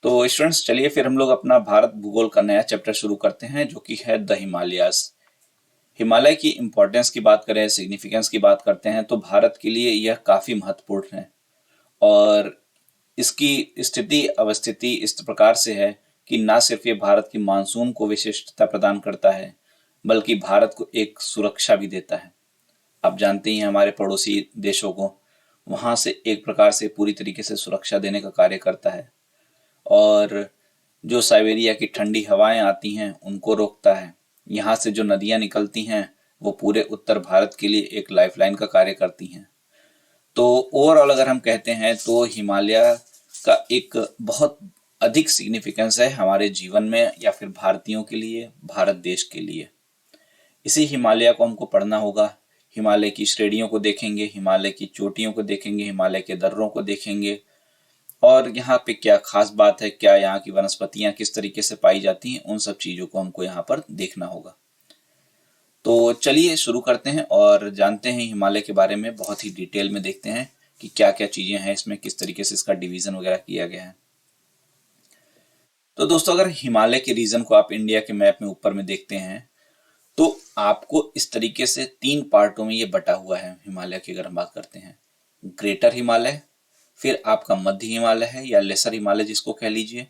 तो स्टूडेंट्स चलिए फिर हम लोग अपना भारत भूगोल का नया चैप्टर शुरू करते हैं जो कि है द हिमालयास। हिमालय की इम्पोर्टेंस की बात करें, सिग्निफिकेंस की बात करते हैं तो भारत के लिए यह काफी महत्वपूर्ण है। और इसकी स्थिति अवस्थिति इस प्रकार से है कि ना सिर्फ ये भारत की मानसून को विशिष्टता प्रदान करता है बल्कि भारत को एक सुरक्षा भी देता है। आप जानते ही हैं हमारे पड़ोसी देशों को वहां से एक प्रकार से पूरी तरीके से सुरक्षा देने का कार्य करता है। और जो साइबेरिया की ठंडी हवाएं आती हैं उनको रोकता है। यहाँ से जो नदियां निकलती हैं वो पूरे उत्तर भारत के लिए एक लाइफलाइन का कार्य करती हैं। तो ओवरऑल अगर हम कहते हैं तो हिमालय का एक बहुत अधिक सिग्निफिकेंस है हमारे जीवन में या फिर भारतीयों के लिए, भारत देश के लिए। इसी हिमालय को हमको पढ़ना होगा। हिमालय की श्रेणियों को देखेंगे, हिमालय की चोटियों को देखेंगे, हिमालय के दर्रों को देखेंगे और यहाँ पे क्या खास बात है, क्या यहाँ की वनस्पतियां किस तरीके से पाई जाती हैं, उन सब चीजों को हमको यहाँ पर देखना होगा। तो चलिए शुरू करते हैं और जानते हैं हिमालय के बारे में, बहुत ही डिटेल में देखते हैं कि क्या क्या चीजें हैं इसमें, किस तरीके से इसका डिवीजन वगैरह किया गया है। तो दोस्तों अगर हिमालय के रीजन को आप इंडिया के मैप में ऊपर में देखते हैं तो आपको इस तरीके से 3 पार्टों में ये बटा हुआ है। हिमालय की अगर हम बात करते हैं, ग्रेटर हिमालय, फिर आपका मध्य हिमालय है या लेसर हिमालय जिसको कह लीजिए,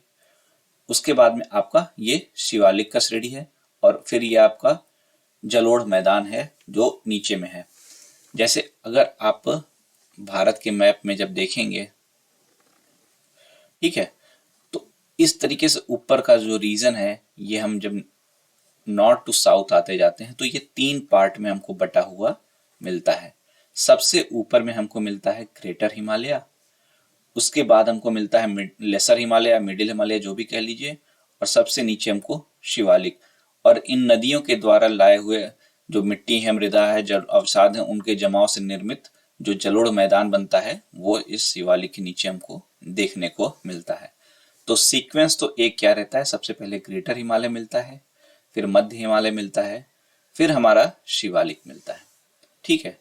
उसके बाद में आपका ये शिवालिक का श्रेणी है और फिर ये आपका जलोढ़ मैदान है जो नीचे में है। जैसे अगर आप भारत के मैप में जब देखेंगे, ठीक है, तो इस तरीके से ऊपर का जो रीजन है ये हम जब नॉर्थ टू साउथ आते जाते हैं तो ये 3 पार्ट में हमको बटा हुआ मिलता है। सबसे ऊपर में हमको मिलता है ग्रेटर हिमालय, उसके बाद हमको मिलता है लेसर हिमालय, मिडिल हिमालय जो भी कह लीजिए, और सबसे नीचे हमको शिवालिक। और इन नदियों के द्वारा लाए हुए जो मिट्टी है, मृदा है, जल अवसाद है, उनके जमाव से निर्मित जो जलोढ़ मैदान बनता है वो इस शिवालिक के नीचे हमको देखने को मिलता है। तो सीक्वेंस तो एक क्या रहता है, सबसे पहले ग्रेटर हिमालय मिलता है, फिर मध्य हिमालय मिलता है, फिर हमारा शिवालिक मिलता है। ठीक है,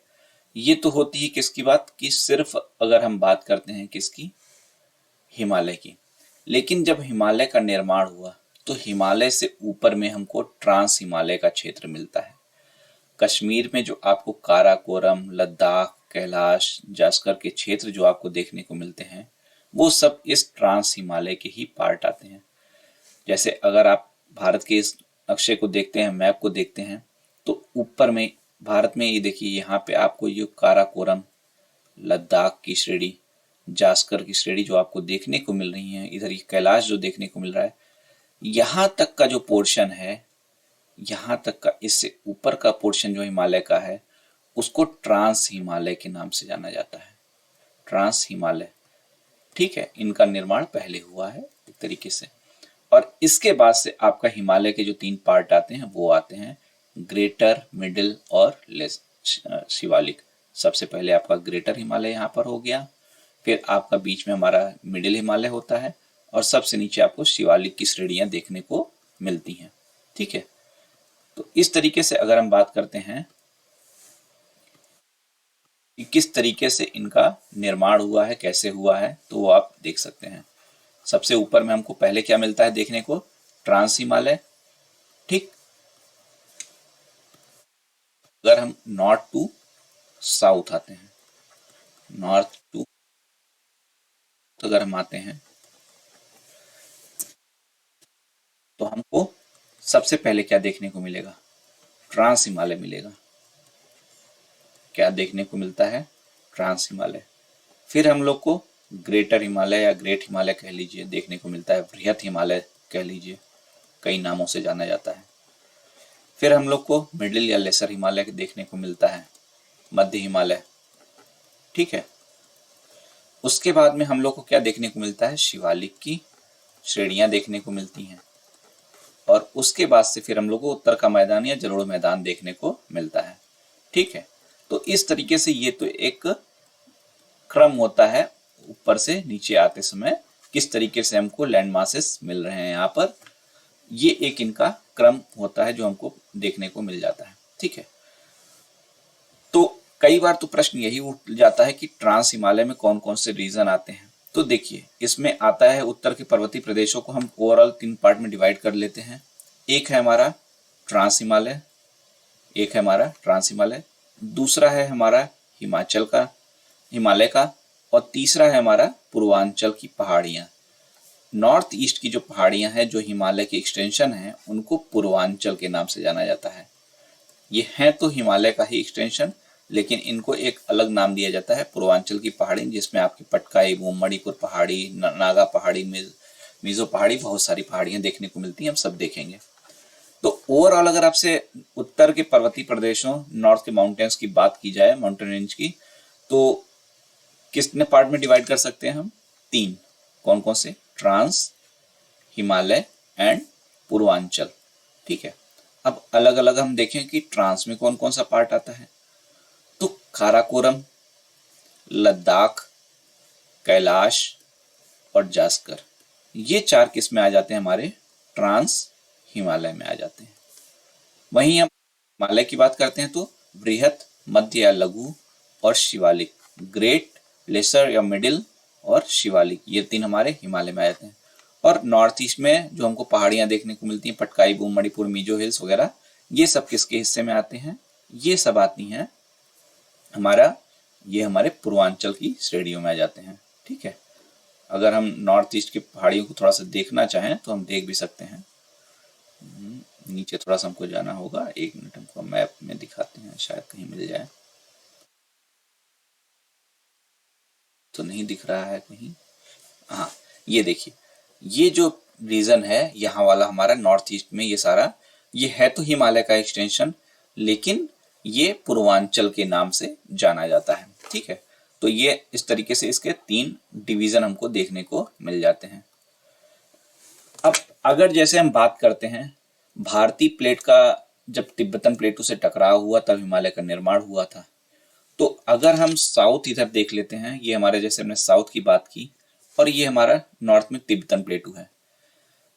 ये तो होती है किसकी बात कि सिर्फ अगर हम बात करते हैं किसकी, हिमालय की। लेकिन जब हिमालय का निर्माण हुआ तो हिमालय से ऊपर में हमको ट्रांस हिमालय का क्षेत्र मिलता है। कश्मीर में जो आपको काराकोरम, लद्दाख, कैलाश, जास्कर के क्षेत्र जो आपको देखने को मिलते हैं वो सब इस ट्रांस हिमालय के ही पार्ट आते हैं। जैसे अगर आप भारत के इस नक्शे को देखते हैं, मैप को देखते हैं, तो ऊपर में भारत में ये देखिए यहाँ पे आपको ये काराकोरम, लद्दाख की श्रेणी, जास्कर की श्रेणी जो आपको देखने को मिल रही है, इधर ये कैलाश जो देखने को मिल रहा है, यहाँ तक का जो पोर्शन है, यहाँ तक का इससे ऊपर का पोर्शन जो हिमालय का है उसको ट्रांस हिमालय के नाम से जाना जाता है। ट्रांस हिमालय, ठीक है, इनका निर्माण पहले हुआ है एक तरीके से। और इसके बाद से आपका हिमालय के जो 3 पार्ट आते हैं वो आते हैं ग्रेटर, मिडिल और शिवालिक। सबसे पहले आपका ग्रेटर हिमालय यहाँ पर हो गया, फिर आपका बीच में हमारा मिडिल हिमालय होता है और सबसे नीचे आपको शिवालिक की श्रेणियां देखने को मिलती हैं। ठीक है, तो इस तरीके से अगर हम बात करते हैं कि किस तरीके से इनका निर्माण हुआ है, कैसे हुआ है, तो वो आप देख सकते हैं। सबसे ऊपर में हमको पहले क्या मिलता है देखने को, ट्रांस हिमालय। ठीक, अगर हम नॉर्थ टू साउथ आते हैं, नॉर्थ टू तो अगर हम आते हैं तो हमको सबसे पहले क्या देखने को मिलेगा, ट्रांस हिमालय मिलेगा। क्या देखने को मिलता है, ट्रांस हिमालय। फिर हम लोग को ग्रेटर हिमालय या ग्रेट हिमालय कह लीजिए देखने को मिलता है, बृहत हिमालय कह लीजिए, कई नामों से जाना जाता है। फिर हम लोग को मिडिल या लेसर हिमालय देखने को मिलता है, मध्य हिमालय। ठीक है, उसके बाद में हम लोग को क्या देखने को मिलता है, शिवालिक की श्रेणियां देखने को मिलती हैं। और उसके बाद से फिर हम लोग को उत्तर का मैदान या जलोढ़ मैदान देखने को मिलता है। ठीक है, तो इस तरीके से ये तो एक क्रम होता है ऊपर से नीचे आते समय, किस तरीके से हमको लैंड मासेस मिल रहे हैं यहाँ पर, ये एक इनका क्रम होता है जो हमको देखने को मिल जाता है। ठीक है, तो कई बार तो प्रश्न यही उठ जाता है कि ट्रांस हिमालय में कौन कौन से रीजन आते हैं। तो देखिए इसमें आता है उत्तर के पर्वतीय प्रदेशों को हम ओवरऑल 3 पार्ट में डिवाइड कर लेते हैं। एक है हमारा ट्रांस हिमालय, दूसरा है हमारा हिमालय का, और तीसरा है हमारा पूर्वांचल की पहाड़ियां। नॉर्थ ईस्ट की जो पहाड़ियां हैं, जो हिमालय की एक्सटेंशन है, उनको पूर्वांचल के नाम से जाना जाता है। ये है तो हिमालय का ही एक्सटेंशन, लेकिन इनको एक अलग नाम दिया जाता है पूर्वांचल की पहाड़ी, जिसमें आपकी पटकाई, मणिपुर पहाड़ी, नागा पहाड़ी, मिजो पहाड़ी, बहुत सारी पहाड़ियां देखने को मिलती हैं, हम सब देखेंगे। तो ओवरऑल अगर आपसे उत्तर के पर्वतीय प्रदेशों, नॉर्थ के माउंटेन्स की बात की जाए, माउंटेन रेंज की, तो कितने पार्ट में डिवाइड कर सकते हैं हम? 3। कौन कौन से? Trans, Himalaya and Purvanchal. ठीक है, अब अलग अलग हम देखें कि ट्रांस में कौन कौन सा पार्ट आता है। तो काराकोरम, लद्दाख, कैलाश और जास्कर, ये 4 किस में आ जाते हैं? हमारे ट्रांस हिमालय में आ जाते हैं। वहीं हम हिमालय की बात करते हैं तो बृहत, मध्य या लघु और शिवालिक, ग्रेट, लेसर या मिडिल और शिवालिक, ये 3 हमारे हिमालय में आ जाते हैं। और नॉर्थ ईस्ट में जो हमको पहाड़ियां देखने को मिलती हैं, पटकाई, बूम, मणिपुर, मिजो हिल्स वगैरह, ये सब किसके हिस्से में आते हैं? ये सब आती हैं ये हमारे पूर्वांचल की श्रेणियों में आ जाते हैं। ठीक है, अगर हम नॉर्थ ईस्ट की पहाड़ियों को थोड़ा सा देखना चाहें तो हम देख भी सकते हैं। नीचे थोड़ा सा हमको जाना होगा, 1 मिनट, हमको मैप में दिखाते हैं, शायद कहीं मिल जाए। तो नहीं दिख रहा है कहीं। हाँ, ये देखिए, ये जो रीजन है यहाँ वाला हमारा नॉर्थ ईस्ट में, ये सारा, ये है तो हिमालय का एक्सटेंशन, लेकिन ये पूर्वांचल के नाम से जाना जाता है। ठीक है, तो ये इस तरीके से इसके 3 डिवीजन हमको देखने को मिल जाते हैं। अब अगर जैसे हम बात करते हैं भारतीय प्लेट का, जब तिब्बतन प्लेटों से टकराव हुआ तब हिमालय का निर्माण हुआ था। तो अगर हम साउथ इधर देख लेते हैं, ये हमारे, जैसे हमने साउथ की बात की, और ये हमारा नॉर्थ में तिब्बतन प्लेटू है।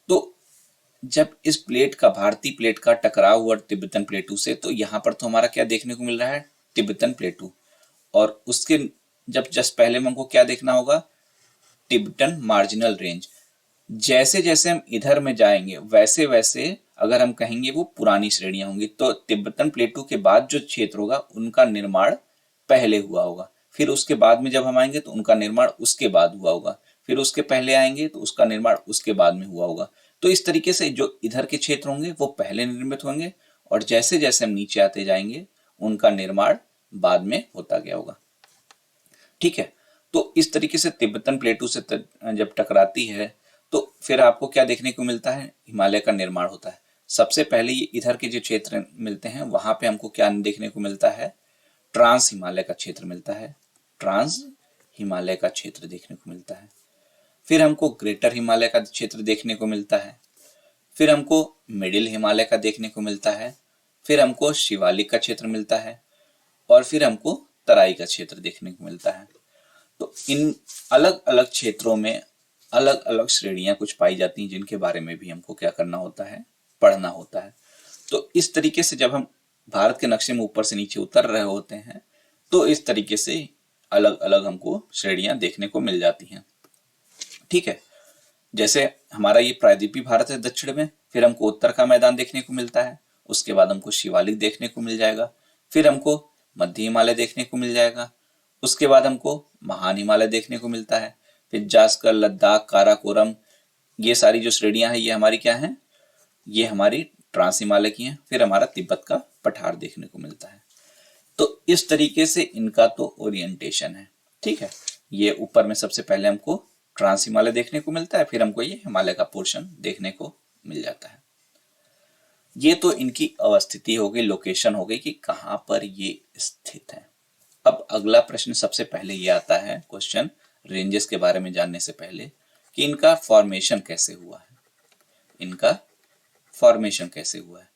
तो जब इस प्लेट का, भारतीय प्लेट का टकराव हुआ तिब्बतन प्लेटू से, तो यहाँ पर तो हमारा क्या देखने को मिल रहा है? तिब्बतन प्लेटू। और उसके जब जस्ट पहले में हमको क्या देखना होगा? Tibetan marginal range. जैसे जैसे हम इधर में जाएंगे वैसे वैसे अगर हम कहेंगे वो पुरानी श्रेणियां होंगी। तो तिब्बतन प्लेटू के बाद जो क्षेत्र होगा उनका निर्माण पहले हुआ होगा, फिर उसके बाद में जब हम आएंगे तो उनका निर्माण उसके बाद हुआ होगा, फिर उसके पहले आएंगे तो उसका निर्माण उसके बाद में हुआ होगा। तो इस तरीके से जो इधर के क्षेत्र होंगे वो पहले निर्मित होंगे, और जैसे जैसे हम नीचे आते जाएंगे उनका निर्माण बाद में होता गया होगा। ठीक है, तो इस तरीके से तिब्बतन प्लेटू से जब टकराती है तो फिर आपको क्या देखने को मिलता है? हिमालय का निर्माण होता है। सबसे पहले ये इधर के जो क्षेत्र मिलते हैं वहां पे हमको क्या देखने को मिलता है? ट्रांस हिमालय का क्षेत्र मिलता है, ट्रांस हिमालय का क्षेत्र देखने को मिलता है। फिर हमको ग्रेटर हिमालय का क्षेत्र देखने को मिलता है, फिर हमको मिडिल हिमालय का देखने को मिलता है, फिर हमको शिवालिक का क्षेत्र मिलता है, और फिर हमको तराई का क्षेत्र देखने को मिलता है। तो इन अलग अलग क्षेत्रों में अलग अलग श्रेणियां कुछ पाई जाती हैं, जिनके बारे में भी हमको क्या करना होता है? पढ़ना होता है। तो इस तरीके से जब हम भारत के नक्शे में ऊपर से नीचे उतर रहे होते हैं तो इस तरीके से अलग अलग हमको श्रेणियां देखने को मिल जाती हैं। ठीक है, जैसे हमारा ये प्रायद्वीपीय भारत है दक्षिण में, फिर हमको उत्तर का मैदान देखने को मिलता है, उसके बाद हमको शिवालिक देखने को मिल जाएगा, फिर हमको मध्य हिमालय देखने को मिल जाएगा, उसके बाद हमको महान हिमालय देखने को मिलता है, फिर जास्कर, लद्दाख, काराकोरम, ये सारी जो श्रेणियां हैं ये हमारी क्या हैं? ये हमारी ट्रांस हिमालय की हैं। फिर हमारा तिब्बत का पठार देखने को मिलता है। तो इस तरीके से इनका तो ओरिएंटेशन है। ठीक है, ये ऊपर में सबसे पहले हमको ट्रांस हिमालय देखने को मिलता है, फिर हमको ये हिमालय का पोर्शन देखने को मिल जाता है। ये तो इनकी अवस्थिति हो गई, लोकेशन हो गई कि कहां पर ये स्थित है। अब अगला प्रश्न सबसे पहले ये आता है, क्वेश्चन रेंजेस के बारे में जानने से पहले, कि इनका फॉर्मेशन कैसे हुआ है, इनका फॉर्मेशन कैसे हुआ है।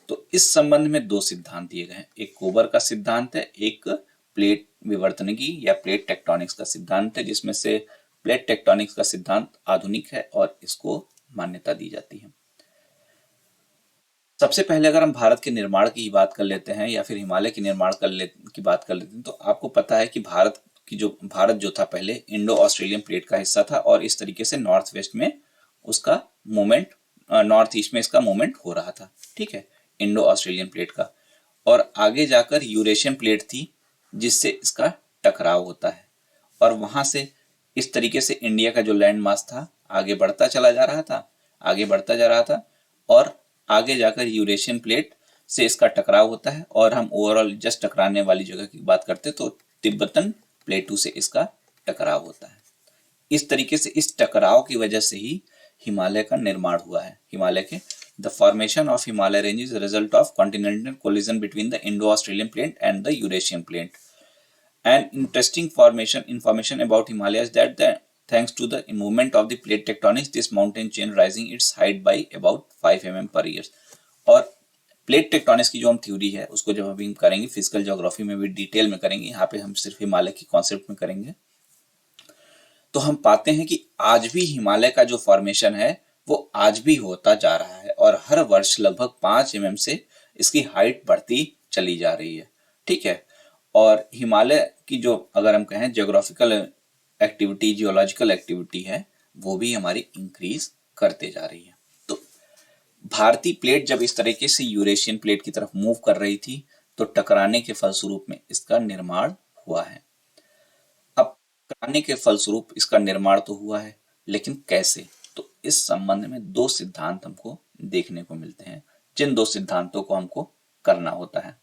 तो इस संबंध में 2 सिद्धांत दिए गए हैं, एक कोबर का सिद्धांत है, एक प्लेट विवर्तनिकी या प्लेट टेक्टोनिक्स का सिद्धांत है, जिसमें से प्लेट टेक्टोनिक्स का सिद्धांत आधुनिक है और इसको मान्यता दी जाती है। सबसे पहले अगर हम भारत के निर्माण की बात कर लेते हैं या फिर हिमालय के निर्माण की बात कर लेते हैं, तो आपको पता है कि भारत कि जो भारत जो था पहले इंडो ऑस्ट्रेलियन प्लेट का हिस्सा था और इस तरीके से नॉर्थ वेस्ट में उसका मूवमेंट, नॉर्थ ईस्ट में इसका मूवमेंट हो रहा था, ठीक है, इंडो ऑस्ट्रेलियन प्लेट का। और आगे जाकर यूरेशियन प्लेट थी जिससे इसका टकराव होता है और वहां से इस तरीके से इंडिया का जो लैंड मास था आगे बढ़ता चला जा रहा था, आगे बढ़ता जा रहा था और आगे जाकर यूरेशियन प्लेट से इसका टकराव होता है। और हम ओवरऑल जस्ट टकराने वाली जगह की बात करते तो तिब्बतन प्लेटू से इसका टकराव होता है। इस तरीके से इस टकराव की वजह से ही हिमालय का निर्माण हुआ है। हिमालय के the formation of Himalaya range is result of continental collision between the Indo Australian plate and the Eurasian plate. An interesting information about Himalayas that thanks to the movement of the plate tectonics, this mountain chain rising its height by about 5 mm per year। और plate tectonics की जो हम theory है उसको जब अभी हम करेंगे फिजिकल ज्योग्राफी में भी डिटेल में करेंगे, यहाँ पे हम सिर्फ हिमालय की कॉन्सेप्ट में करेंगे, तो हम पाते हैं कि आज भी हिमालय का जो फॉर्मेशन है वो आज भी होता जा रहा है और हर वर्ष लगभग 5 mm से इसकी हाइट बढ़ती चली जा रही है, ठीक है। और हिमालय की जो अगर हम कहें ज्योग्राफिकल एक्टिविटी, जियोलॉजिकल एक्टिविटी है वो भी हमारी इंक्रीज करते जा रही है। तो भारतीय प्लेट जब इस तरीके से यूरेशियन प्लेट की तरफ मूव कर रही थी तो टकराने के फलस्वरूप में इसका निर्माण हुआ है। अब टकराने के फलस्वरूप इसका निर्माण तो हुआ है, लेकिन कैसे? तो इस संबंध में दो सिद्धांत हमको देखने को मिलते हैं, जिन दो सिद्धांतों को हमको करना होता है।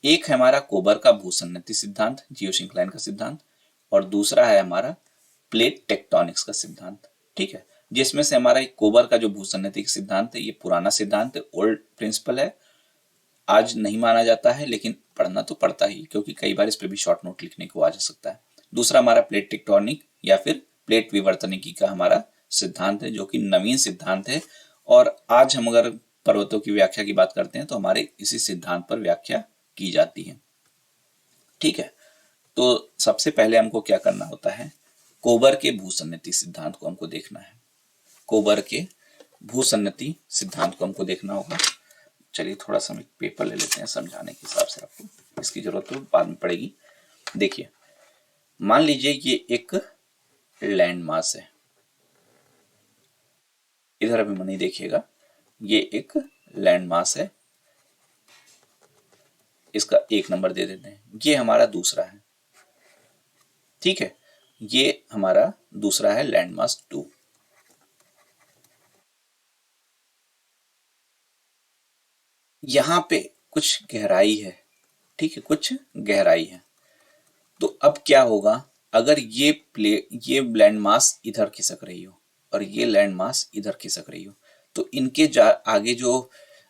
एक है हमारा कोबर का भूसन्नति सिद्धांत, जियोसिंक्लाइन का सिद्धांत, और दूसरा है हमारा प्लेट टेक्टोनिक्स का सिद्धांत, ठीक है। जिसमें से हमारा एक कोबर का जो भूसन्नति का सिद्धांत है ये पुराना सिद्धांत है, ओल्ड प्रिंसिपल है, आज नहीं माना जाता है, लेकिन पढ़ना तो पड़ता ही क्योंकि कई बार इस पे भी शॉर्ट नोट लिखने को आ जा सकता है। दूसरा हमारा प्लेट टेक्टोनिक या फिर प्लेट विवर्तनिकी का हमारा सिद्धांत है जो कि नवीन सिद्धांत है और आज हम अगर पर्वतों की व्याख्या की बात करते हैं तो हमारे इसी सिद्धांत पर व्याख्या की जाती है, ठीक है। तो सबसे पहले हमको क्या करना होता है, कोबर के भूसन्नति सिद्धांत को हमको देखना है। कोबर के भूसन्नति सिद्धांत को हमको देखना होगा। चलिए थोड़ा सा हम पेपर ले लेते हैं समझाने के हिसाब से, आपको इसकी जरूरत तो बाद में पड़ेगी। देखिए, मान लीजिए ये एक लैंड मास है, इधर अभी नहीं देखिएगा, ये एक लैंड मास है, इसका 1 नंबर दे देते हैं, ये हमारा दूसरा है, ठीक है, ये हमारा दूसरा है लैंड मास 2। यहां पे कुछ गहराई है, ठीक है, कुछ गहराई है। तो अब क्या होगा, अगर ये लैंड मास इधर खिसक रही हो और ये लैंड मास इधर खिसक रही हो तो इनके आगे जो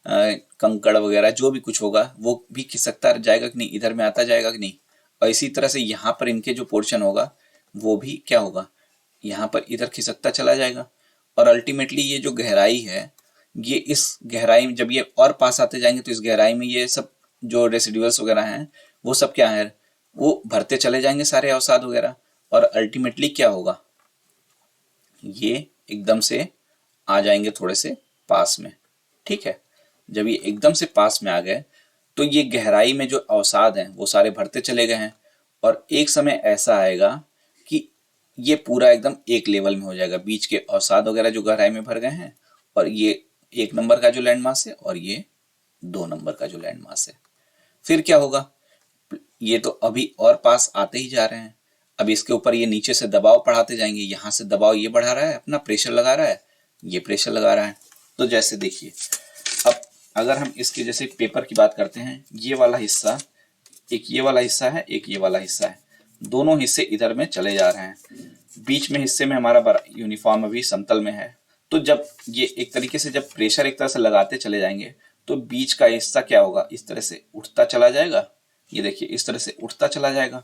कंकड़ वगैरह जो भी कुछ होगा वो भी खिसकता जाएगा कि नहीं, इधर में आता जाएगा कि नहीं। और इसी तरह से यहाँ पर इनके जो पोर्शन होगा वो भी क्या होगा, यहाँ पर इधर खिसकता चला जाएगा। और अल्टीमेटली ये जो गहराई है, ये इस गहराई में जब ये और पास आते जाएंगे तो इस गहराई में ये सब जो रेसिडुअल्स वगैरह हैं वो सब क्या है, वो भरते चले जाएंगे सारे अवसाद वगैरह। और अल्टीमेटली क्या होगा, ये एकदम से आ जाएंगे थोड़े से पास में, ठीक है। जब ये एकदम से पास में आ गए तो ये गहराई में जो अवसाद हैं वो सारे भरते चले गए हैं और एक समय ऐसा आएगा कि ये पूरा एकदम एक लेवल में हो जाएगा, बीच के अवसाद वगैरह जो गहराई में भर गए हैं और ये 1 नंबर का जो लैंड मास है और ये 2 नंबर का जो लैंड मास है। फिर क्या होगा, ये तो अभी और पास आते ही जा रहे हैं, अब इसके ऊपर ये नीचे से दबाव बढ़ाते जाएंगे, यहाँ से दबाव ये बढ़ा रहा है, अपना प्रेशर लगा रहा है, ये प्रेशर लगा रहा है। तो जैसे देखिए, अब अगर हम इसके जैसे पेपर की बात करते हैं, ये वाला हिस्सा, एक ये वाला हिस्सा है, एक ये वाला हिस्सा है, दोनों हिस्से इधर में चले जा रहे हैं, बीच में हिस्से में हमारा यूनिफॉर्म अभी समतल में है। तो जब ये एक तरीके से जब प्रेशर एक तरह से लगाते चले जाएंगे तो बीच का हिस्सा क्या होगा, इस तरह से उठता चला जाएगा, ये देखिए इस तरह से उठता चला जाएगा।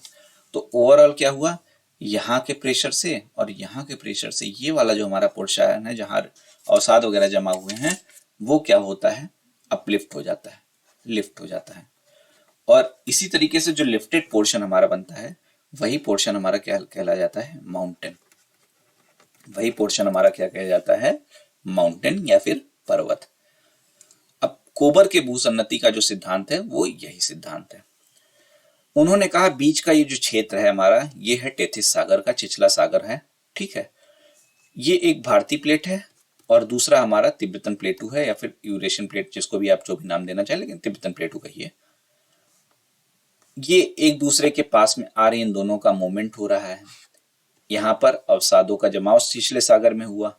तो ओवरऑल क्या हुआ, यहाँ के प्रेशर से और यहाँ के प्रेशर से ये वाला जो हमारा पोर्शन है जहाँ अवसाद वगैरह जमा हुए हैं वो क्या होता है, अपलिफ्ट हो जाता है, लिफ्ट हो जाता है। और इसी तरीके से जो लिफ्टेड पोर्शन हमारा बनता है वही पोर्शन हमारा क्या कहला जाता है, माउंटेन। वही पोर्शन हमारा क्या कहा जाता है, माउंटेन या फिर पर्वत। अब कोबर के भूसन्नति का जो सिद्धांत है वो यही सिद्धांत है। उन्होंने कहा बीच का ये जो क्षेत्र है हमारा, ये है टेथिस सागर का, चिचला सागर है, ठीक है। ये एक भारतीय प्लेट है और दूसरा हमारा तिब्बतन प्लेटू है, या फिर यूरेशियन प्लेट, जिसको भी आप जो भी नाम देना चाहे, लेकिन तिब्बतन प्लेटू कहिए। ये एक दूसरे के पास में आ रही, इन दोनों का मूवमेंट हो रहा है। यहाँ पर अवसादों का जमाव छिछले सागर में हुआ।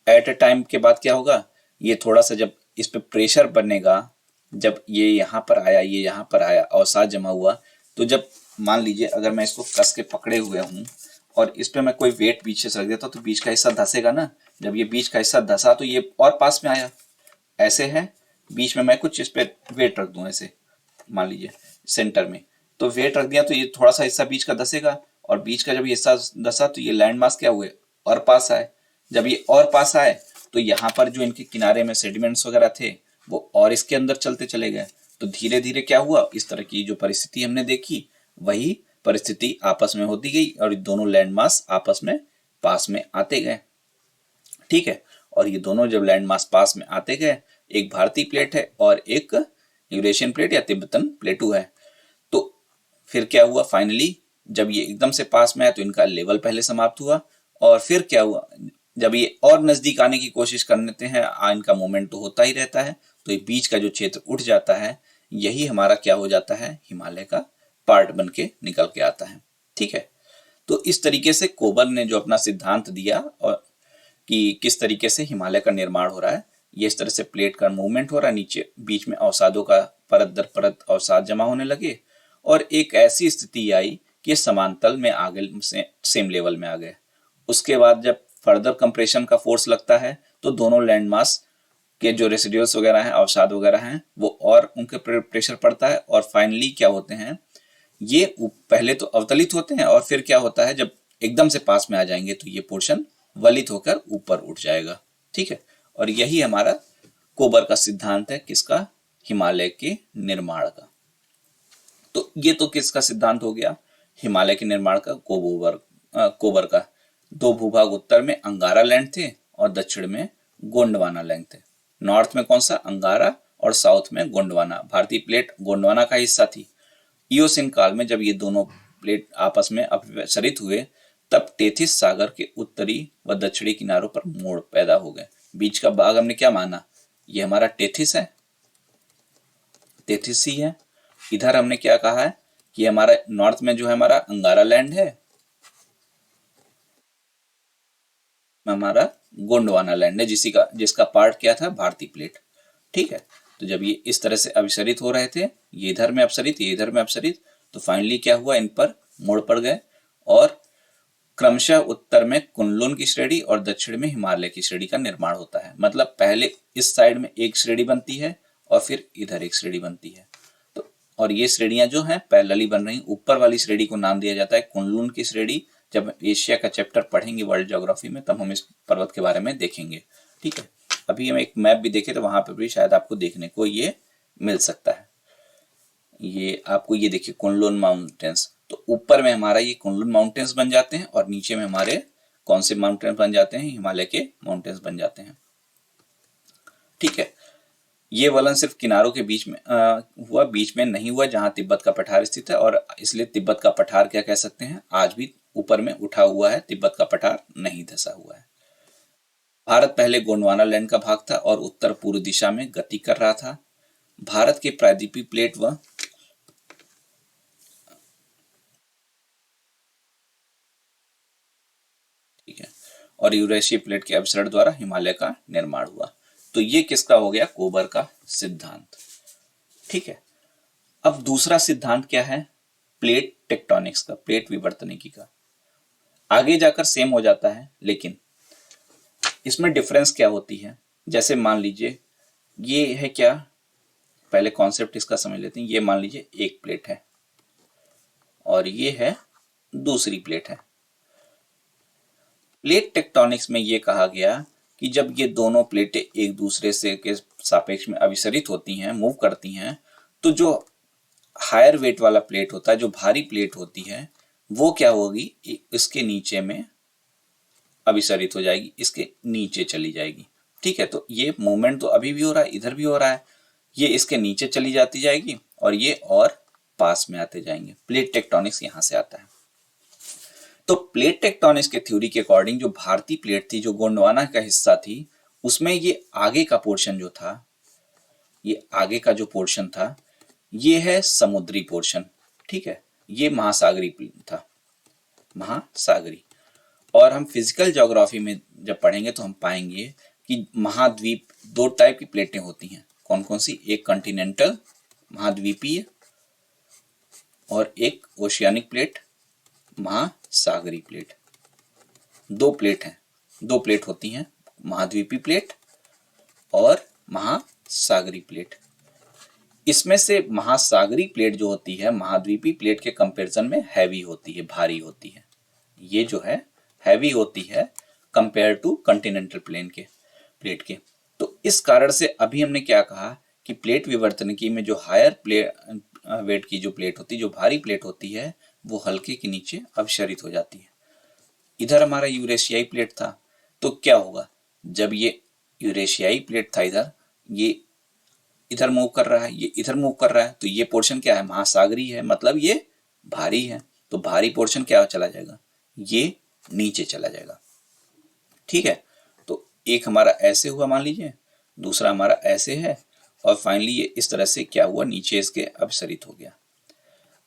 एट अ टाइम के बाद क्या होगा, ये थोड़ा सा जब इस पे प्रेशर बनेगा, जब ये यहाँ पर आया, ये यहाँ पर आया, अवसाद जमा हुआ, तो जब मान लीजिए अगर मैं इसको कस के पकड़े हुए हूँ और इस पे मैं कोई वेट पीछे से रख देता हूँ, तो बीच का हिस्सा धंसेगा ना। जब ये बीच का हिस्सा धंसा तो ये और पास में आया, ऐसे है। बीच में मैं कुछ इस पे वेट रख दूं, ऐसे मान लीजिए सेंटर में, तो वेट रख दिया तो ये थोड़ा सा हिस्सा बीच का धसेगा, और बीच का जब ये हिस्सा धसा तो ये लैंड मास क्या हुए, और पास आए। जब ये और पास आए तो यहाँ पर जो इनके किनारे में सेडिमेंट्स वगैरह थे वो और इसके अंदर चलते चले गए। तो धीरे धीरे क्या हुआ, इस तरह की जो परिस्थिति हमने देखी, वही परिस्थिति आपस में होती गई और दोनों लैंड मास आपस में पास में आते गए, ठीक है। और ये दोनों जब लैंड मास पास में आते गए, एक भारतीय प्लेट है और एक यूरेशियन प्लेट या तिब्बतन प्लेटू है, तो फिर क्या हुआ, फाइनली जब ये एकदम से पास में आया तो इनका लेवल पहले समाप्त हुआ, और फिर क्या हुआ, जब ये और नजदीक आने की कोशिश करते हैं, इनका मूवमेंट तो होता ही रहता है, तो ये बीच का जो क्षेत्र उठ जाता है, यही हमारा क्या हो जाता है, हिमालय का पार्ट बन के निकल के आता है, ठीक है। तो इस तरीके से कोबर ने जो अपना सिद्धांत दिया, और कि किस तरीके से हिमालय का निर्माण हो रहा है, ये इस तरह से प्लेट का मूवमेंट हो रहा है, नीचे बीच में अवसादों का परत दर परत अवसाद जमा होने लगे, और एक ऐसी स्थिति आई कि समांतल में आगे से सेम लेवल में आ गए। उसके बाद जब फर्दर कंप्रेशन का फोर्स लगता है तो दोनों लैंड मास के जो रेसिड्यूल्स वगैरह हैं, अवसाद वगैरह हैं, वो और उनके प्रेशर पड़ता है, और फाइनली क्या होते हैं, ये पहले तो अवतलित होते हैं, और फिर क्या होता है, जब एकदम से पास में आ जाएंगे तो ये पोर्शन वलित होकर ऊपर उठ जाएगा, ठीक है। और यही हमारा कोबर का सिद्धांत है, किसका, हिमालय के निर्माण का। तो ये तो किसका सिद्धांत हो गया, हिमालय के निर्माण का, कोबर का। दो भूभाग, उत्तर में अंगारा लैंड थे और दक्षिण में गोंडवाना लैंड थे। नॉर्थ में कौन सा, अंगारा, और साउथ में गोंडवाना। भारतीय प्लेट गोंडवाना का हिस्सा थी। इयोसीन काल में जब ये दोनों प्लेट आपस में अपसरित हुए, तब टेथिस सागर के उत्तरी व दक्षिणी किनारों पर मोड़ पैदा हो गए। बीच का भाग हमने क्या माना, ये हमारा टेथिस है, टेथिस ही है। इधर हमने क्या कहा है कि हमारा नॉर्थ में जो है हमारा अंगारा लैंड है, हमारा गोंडवाना लैंड है, जिसका पार्ट क्या था, भारतीय प्लेट, ठीक है। तो जब ये इस तरह से अभिसरित हो रहे थे, ये इधर में अपसरित, ये इधर में अपसरित, तो फाइनली क्या हुआ, इन पर मोड़ पड़ गए, और क्रमशः उत्तर में कुनलुन की श्रेणी और दक्षिण में हिमालय की श्रेणी का निर्माण होता है। मतलब पहले इस साइड में एक श्रेणी बनती है और फिर इधर एक श्रेणी बनती है। तो और ये श्रेणियां जो हैं पैरेलली बन रही, ऊपर वाली श्रेणी को नाम दिया जाता है कुनलुन की श्रेणी। जब एशिया का चैप्टर पढ़ेंगे वर्ल्ड ज्योग्राफी में, तब हम इस पर्वत के बारे में देखेंगे, ठीक है। अभी हम एक मैप भी देखें तो वहां पर भी शायद आपको देखने को ये मिल सकता है। ये आपको ये देखिए कुनलुन माउंटेन्स, तो ऊपर में हमारा ये कुनलुन माउंटेन्स बन जाते हैं, और नीचे में हमारे कौन से माउंटेन्स बन जाते हैं, हिमालय के माउंटेन्स बन जाते हैं, ठीक है। ये वलन सिर्फ किनारों के बीच में हुआ, बीच में नहीं हुआ जहां तिब्बत का पठार स्थित है, और इसलिए तिब्बत का पठार क्या कह सकते हैं, आज भी ऊपर में उठा हुआ है, तिब्बत का पठार नहीं धसा हुआ है। भारत पहले गोंडवाना लैंड का भाग था और उत्तर पूर्व दिशा में गति कर रहा था। भारत के प्रायद्वीपीय प्लेट व ठीक है, और यूरेशियन प्लेट के अपसरण द्वारा हिमालय का निर्माण हुआ। तो ये किसका हो गया, कोबर का सिद्धांत, ठीक है। अब दूसरा सिद्धांत क्या है, प्लेट टेक्टोनिक्स का, प्लेट विवर्तनिकी का। आगे जाकर सेम हो जाता है, लेकिन इसमें डिफरेंस क्या होती है। जैसे मान लीजिए ये है क्या, पहले कॉन्सेप्ट इसका समझ लेते हैं। ये मान लीजिए एक प्लेट है और ये है दूसरी प्लेट है। प्लेट टेक्टोनिक्स में ये कहा गया कि जब ये दोनों प्लेटें एक दूसरे से के सापेक्ष में अभिसरित होती हैं, मूव करती हैं, तो जो हायर वेट वाला प्लेट होता है, जो भारी प्लेट होती है, वो क्या होगी, इसके नीचे में अभिसरित हो जाएगी, इसके नीचे चली जाएगी, ठीक है। तो ये मूवमेंट तो अभी भी हो रहा है, इधर भी हो रहा है, ये इसके नीचे चली जाती जाएगी और ये और पास में आते जाएंगे। प्लेट टेक्टोनिक्स यहां से आता है। तो प्लेट टेक्टोनिक्स के थ्योरी के अकॉर्डिंग जो भारतीय प्लेट थी, जो गोंडवाना का हिस्सा थी, उसमें ये आगे का पोर्शन जो था, ये आगे का जो पोर्शन था, ये है समुद्री पोर्शन, ठीक है, ये महासागरी था, महासागरी। और हम फिजिकल ज्योग्राफी में जब पढ़ेंगे तो हम पाएंगे कि महाद्वीप, दो टाइप की प्लेटें होती हैं। कौन कौन सी? एक कॉन्टिनेंटल महाद्वीपीय और एक ओशियानिक प्लेट, महासागरी प्लेट। दो प्लेट हैं, दो प्लेट होती हैं, महाद्वीपीय प्लेट और महासागरी प्लेट। इसमें से महासागरी प्लेट जो होती है महाद्वीपीय प्लेट के कंपैरिजन में हैवी होती है, भारी होती है। ये जो है हैवी होती है कंपेयर टू कॉन्टिनेंटल प्लेट के। तो इस कारण से अभी हमने क्या कहा कि प्लेट विवर्तनिकी में जो हायर वेट की जो प्लेट होती है, जो भारी प्लेट होती है, वो हल्के के नीचे अपसरित हो जाती है। इधर हमारा यूरेशियाई प्लेट था, तो क्या होगा? जब ये यूरेशियाई प्लेट था इधर, ये इधर मूव कर रहा है, ये इधर मूव कर रहा है, तो ये पोर्शन क्या है? महासागरी है, मतलब ये भारी है। तो भारी पोर्शन क्या चला जाएगा? ये नीचे चला जाएगा, ठीक है। तो एक हमारा ऐसे हुआ मान लीजिए, दूसरा हमारा ऐसे है, और फाइनली ये इस तरह से क्या हुआ? नीचे इसके अपसरित हो गया।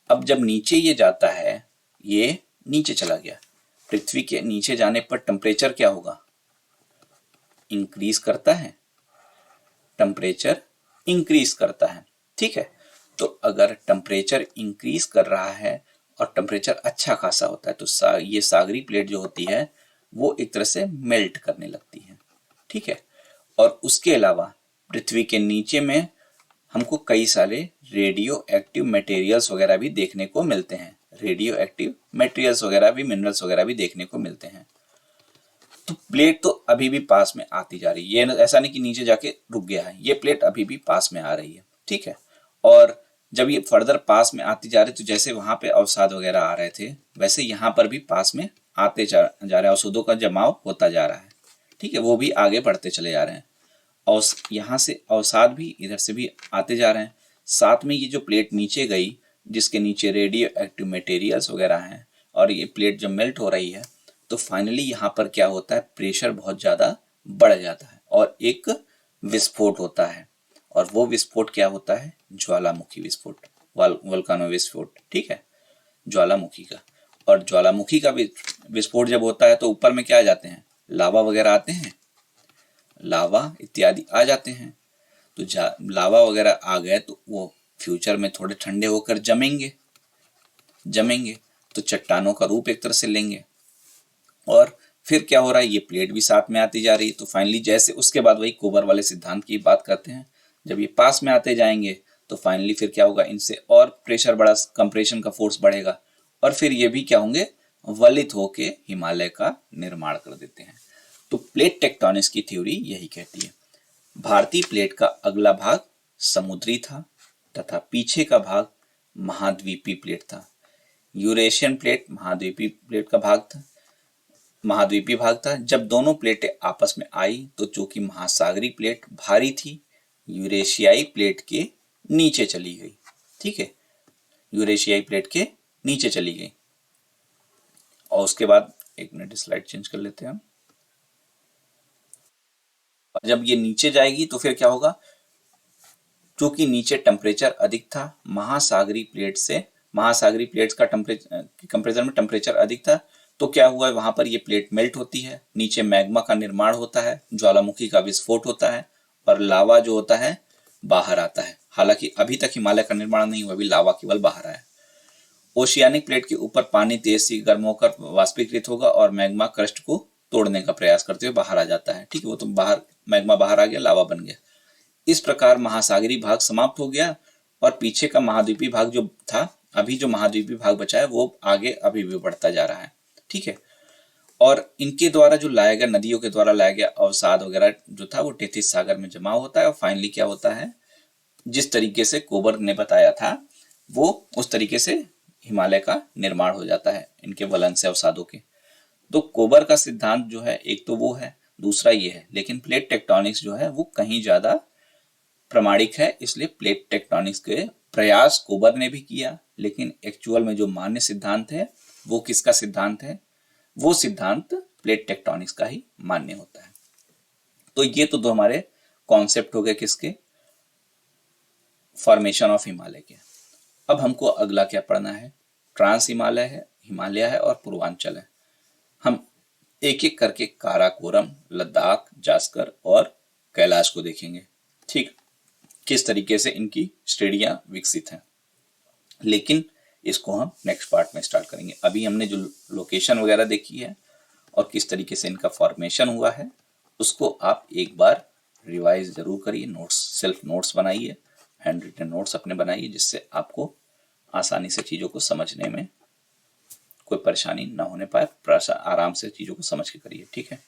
अब जब नीचे ये जाता है, ये नीचे चला गया, पृथ्वी के नीचे जाने पर टेम्परेचर क्या होगा? इंक्रीज करता है, टेम्परेचर इंक्रीज करता है, ठीक है। तो अगर टेम्परेचर इंक्रीज कर रहा है और टेम्परेचर अच्छा खासा होता है, तो ये सागरी प्लेट जो होती है वो एक तरह से मेल्ट करने लगती है, ठीक है। और उसके अलावा पृथ्वी के नीचे में हमको कई सारे रेडियो एक्टिव मटेरियल्स वगैरह भी देखने को मिलते हैं, रेडियो एक्टिव मटेरियल्स वगैरह भी, मिनरल्स वगैरह भी देखने को मिलते हैं। तो प्लेट तो अभी भी पास में आती जा रही है, ये ऐसा नहीं कि नीचे जाके रुक गया है, ये प्लेट अभी भी पास में आ रही है, ठीक है। और जब ये फर्दर पास में आती जा रही है, तो जैसे वहां पे अवसाद वगैरह आ रहे थे, वैसे यहाँ पर भी पास में आते जा रहे हैं, अवसादों का जमाव होता जा रहा है, ठीक है, वो भी आगे बढ़ते चले जा रहे हैं। और यहाँ से अवसाद भी इधर से भी आते जा रहे हैं। साथ में ये जो प्लेट नीचे गई, जिसके नीचे रेडियो एक्टिव मटेरियल्स वगैरह हैं, और ये प्लेट जब मेल्ट हो रही है, तो फाइनली यहाँ पर क्या होता है? प्रेशर बहुत ज्यादा बढ़ जाता है और एक विस्फोट होता है। और वो विस्फोट क्या होता है? ज्वालामुखी विस्फोट, वोल्केनो विस्फोट, ठीक है, ज्वालामुखी का। और ज्वालामुखी का विस्फोट जब होता है तो ऊपर में क्या आ जाते हैं? लावा वगैरह आते हैं, लावा इत्यादि आ जाते हैं। तो लावा वगैरह आ गए तो वो फ्यूचर में थोड़े ठंडे होकर जमेंगे, तो चट्टानों का रूप एक तरह से लेंगे। और फिर क्या हो रहा है? ये प्लेट भी साथ में आती जा रही है। तो फाइनली जैसे उसके बाद वही कोबर वाले सिद्धांत की बात करते हैं, जब ये पास में आते जाएंगे तो फाइनली फिर क्या होगा? इनसे और प्रेशर बढ़ा, कंप्रेशन का फोर्स बढ़ेगा, और फिर ये भी क्या होंगे? वलित होके हिमालय का निर्माण कर देते हैं। तो प्लेट टेक्टोनिक्स की थ्योरी यही कहती है। भारतीय प्लेट का अगला भाग समुद्री था तथा पीछे का भाग महाद्वीपीय प्लेट था। यूरेशियन प्लेट महाद्वीपीय प्लेट का महाद्वीपीय भाग था। जब दोनों प्लेटें आपस में आई तो चूंकि महासागरी प्लेट भारी थी, यूरेशियाई प्लेट के नीचे चली गई, ठीक है, यूरेशियाई प्लेट के नीचे चली गई। और उसके बाद एक मिनट स्लाइड चेंज कर लेते हैं हम। और जब ये नीचे जाएगी तो फिर क्या होगा? क्योंकि नीचे टेम्परेचर अधिक था, महासागरी प्लेट्स का कंपेरिजन में टेम्परेचर अधिक था, तो क्या हुआ? वहां पर ये प्लेट मेल्ट होती है, नीचे मैग्मा का निर्माण होता है, ज्वालामुखी का विस्फोट होता है, और लावा जो होता है बाहर आता है। हालांकि अभी तक हिमालय का निर्माण नहीं हुआ, अभी लावा केवल बाहर आया। ओशियानिक प्लेट के ऊपर पानी तेज से गर्म होकर वाष्पीकृत होगा और मैग्मा क्रस्ट को तोड़ने का प्रयास करते हुए बाहर आ जाता है, ठीक है, वो तो मैग्मा बाहर आ गया, लावा बन गया। इस प्रकार महासागरी भाग समाप्त हो गया और पीछे का महाद्वीपीय भाग जो था, अभी जो महाद्वीपीय भाग बचा है वो आगे अभी भी बढ़ता जा रहा है, ठीक है। और इनके द्वारा जो लाया गया, नदियों के द्वारा लाया गया अवसाद वगैरह जो था वो टेथिस सागर में जमा होता है, और फाइनली क्या होता है? जिस तरीके से कोबर ने बताया था वो उस तरीके से हिमालय का निर्माण हो जाता है इनके वलन से, अवसादों के। तो कोबर का सिद्धांत जो है, एक तो वो है, दूसरा ये है, लेकिन प्लेट टेक्टोनिक्स जो है वो कहीं ज्यादा प्रमाणिक है, इसलिए प्लेट टेक्टोनिक्स के प्रयास कोबर ने भी किया, लेकिन एक्चुअल में जो मान्य सिद्धांत है वो किसका सिद्धांत है? वो सिद्धांत प्लेट टेक्टोनिक्स का ही मान्य होता है। तो ये तो दो हमारे कॉन्सेप्ट हो गए किसके? फॉर्मेशन ऑफ हिमालय के। अब हमको अगला क्या पढ़ना है? ट्रांस हिमालय है और पूर्वांचल है। हम एक एक करके काराकोरम, लद्दाख, जास्कर और कैलाश को देखेंगे। ठीक, किस तरीके से इनकी श्रेणियां विकसित हैं, लेकिन इसको हम नेक्स्ट पार्ट में स्टार्ट करेंगे। अभी हमने जो लोकेशन वगैरह देखी है और किस तरीके से इनका फॉर्मेशन हुआ है उसको आप एक बार रिवाइज जरूर करिए, नोट्स, सेल्फ नोट्स बनाइए, हैंड रिटन नोट्स अपने बनाइए, जिससे आपको आसानी से चीज़ों को समझने में कोई परेशानी ना होने पाए। आराम से चीज़ों को समझ के करिए, ठीक है।